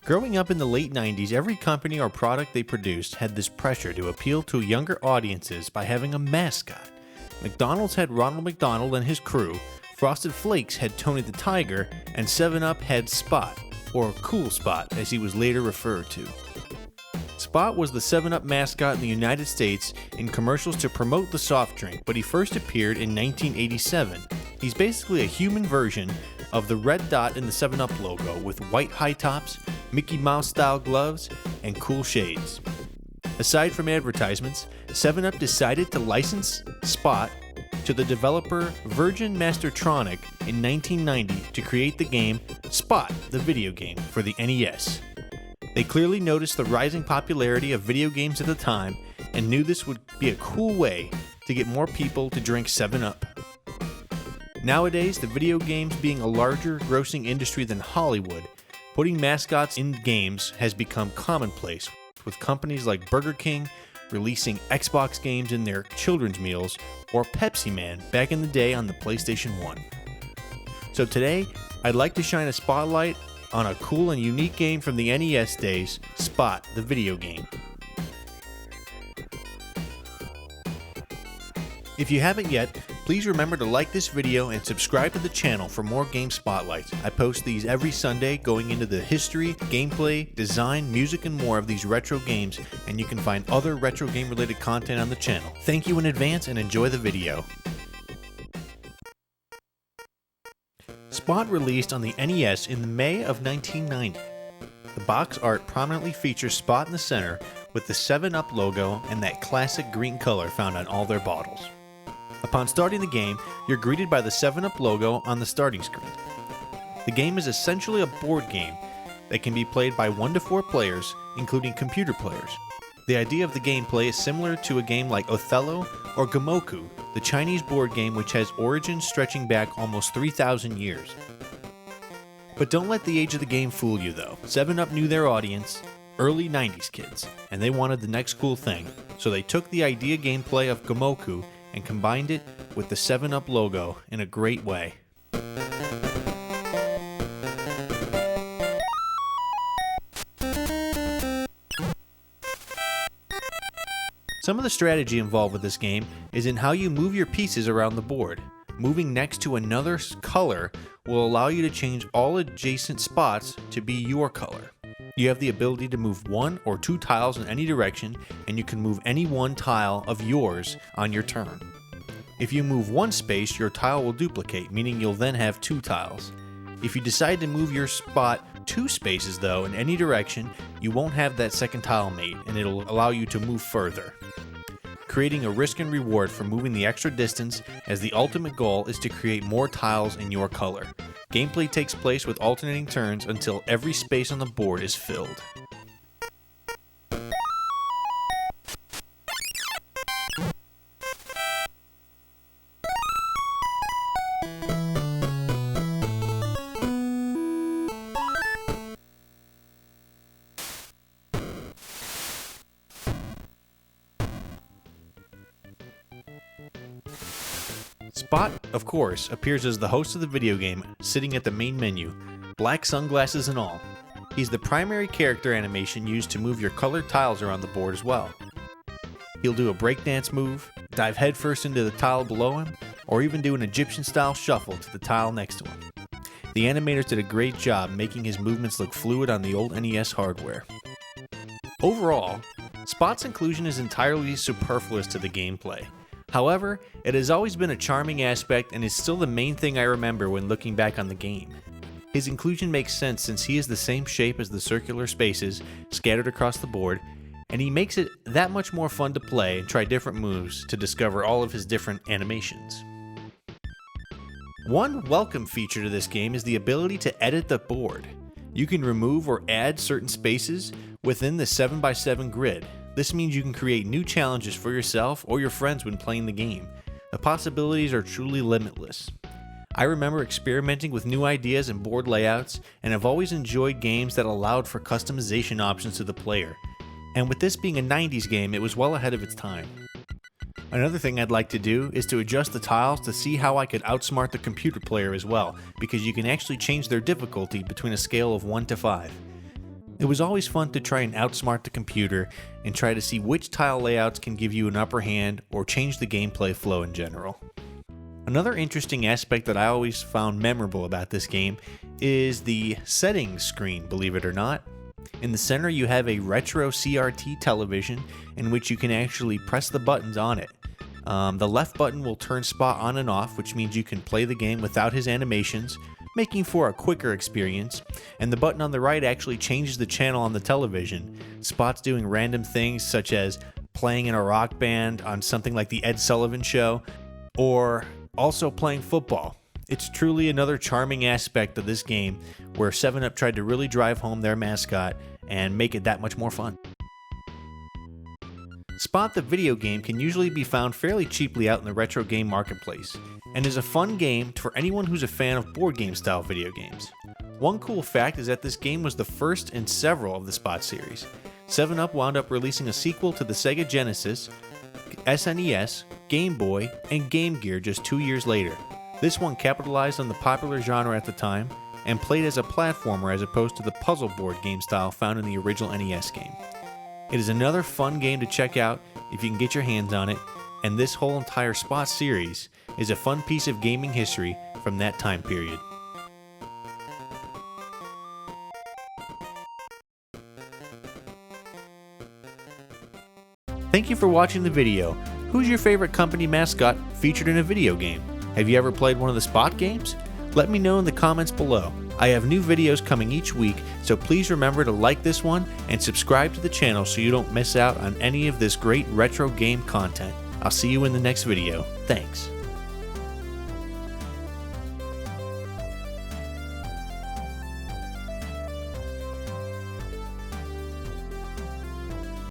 Growing up in the late 90s, every company or product they produced had this pressure to appeal to younger audiences by having a mascot. McDonald's had Ronald McDonald and his crew, Frosted Flakes had Tony the Tiger, and 7-Up had Spot, or Cool Spot as he was later referred to. Spot was the 7-Up mascot in the United States in commercials to promote the soft drink, but he first appeared in 1987. He's basically a human version of the red dot in the 7-Up logo with white high tops, Mickey Mouse style gloves, and cool shades. Aside from advertisements, 7-Up decided to license Spot to the developer Virgin Mastertronic in 1990 to create the game Spot, the video game, for the NES. They clearly noticed the rising popularity of video games at the time and knew this would be a cool way to get more people to drink 7-Up. Nowadays, the video games being a larger grossing industry than Hollywood, putting mascots in games has become commonplace, with companies like Burger King releasing Xbox games in their children's meals, or Pepsi Man back in the day on the PlayStation 1. So today, I'd like to shine a spotlight on a cool and unique game from the NES days, Spot, the video game. If you haven't yet, please remember to like this video and subscribe to the channel for more game spotlights. I post these every Sunday going into the history, gameplay, design, music, and more of these retro games, and you can find other retro game related content on the channel. Thank you in advance and enjoy the video. Spot released on the NES in May of 1990. The box art prominently features Spot in the center with the 7-Up logo and that classic green color found on all their bottles. Upon starting the game, you're greeted by the 7-Up logo on the starting screen. The game is essentially a board game that can be played by 1 to 4 players, including computer players. The idea of the gameplay is similar to a game like Othello or Gamoku, the Chinese board game which has origins stretching back almost 3,000 years. But don't let the age of the game fool you though. 7-Up knew their audience, early 90s kids, and they wanted the next cool thing, so they took the idea gameplay of Gamoku and combined it with the 7-Up logo in a great way. Some of the strategy involved with this game is in how you move your pieces around the board. Moving next to another color will allow you to change all adjacent spots to be your color. You have the ability to move 1 or 2 tiles in any direction, and you can move any one tile of yours on your turn. If you move 1 space, your tile will duplicate, meaning you'll then have 2 tiles. If you decide to move your spot 2 spaces though in any direction, you won't have that second tile made, and it'll allow you to move further, creating a risk and reward for moving the extra distance, as the ultimate goal is to create more tiles in your color. Gameplay takes place with alternating turns until every space on the board is filled. Spot, of course, appears as the host of the video game, sitting at the main menu, black sunglasses and all. He's the primary character animation used to move your colored tiles around the board as well. He'll do a breakdance move, dive headfirst into the tile below him, or even do an Egyptian-style shuffle to the tile next to him. The animators did a great job making his movements look fluid on the old NES hardware. Overall, Spot's inclusion is entirely superfluous to the gameplay. However, it has always been a charming aspect and is still the main thing I remember when looking back on the game. His inclusion makes sense since he is the same shape as the circular spaces scattered across the board, and he makes it that much more fun to play and try different moves to discover all of his different animations. One welcome feature to this game is the ability to edit the board. You can remove or add certain spaces within the 7x7 grid. This means you can create new challenges for yourself or your friends when playing the game. The possibilities are truly limitless. I remember experimenting with new ideas and board layouts, and have always enjoyed games that allowed for customization options to the player. And with this being a 90s game, it was well ahead of its time. Another thing I'd like to do is to adjust the tiles to see how I could outsmart the computer player as well, because you can actually change their difficulty between a scale of 1 to 5. It was always fun to try and outsmart the computer and try to see which tile layouts can give you an upper hand or change the gameplay flow in general. Another interesting aspect that I always found memorable about this game is the settings screen, believe it or not. In the center you have a retro CRT television in which you can actually press the buttons on it. The left button will turn Spot on and off, which means you can play the game without his animations, making for a quicker experience, and the button on the right actually changes the channel on the television. Spot's doing random things such as playing in a rock band on something like the Ed Sullivan Show, or also playing football. It's truly another charming aspect of this game where 7-Up tried to really drive home their mascot and make it that much more fun. Spot the video game can usually be found fairly cheaply out in the retro game marketplace, and is a fun game for anyone who's a fan of board game style video games. One cool fact is that this game was the first in several of the Spot series. 7-Up wound up releasing a sequel to the Sega Genesis, SNES, Game Boy, and Game Gear just 2 years later. This one capitalized on the popular genre at the time and played as a platformer as opposed to the puzzle board game style found in the original NES game. It is another fun game to check out if you can get your hands on it, and this whole entire Spot series is a fun piece of gaming history from that time period. Thank you for watching the video. Who's your favorite company mascot featured in a video game? Have you ever played one of the Spot games? Let me know in the comments below. I have new videos coming each week, so please remember to like this one and subscribe to the channel so you don't miss out on any of this great retro game content. I'll see you in the next video. Thanks.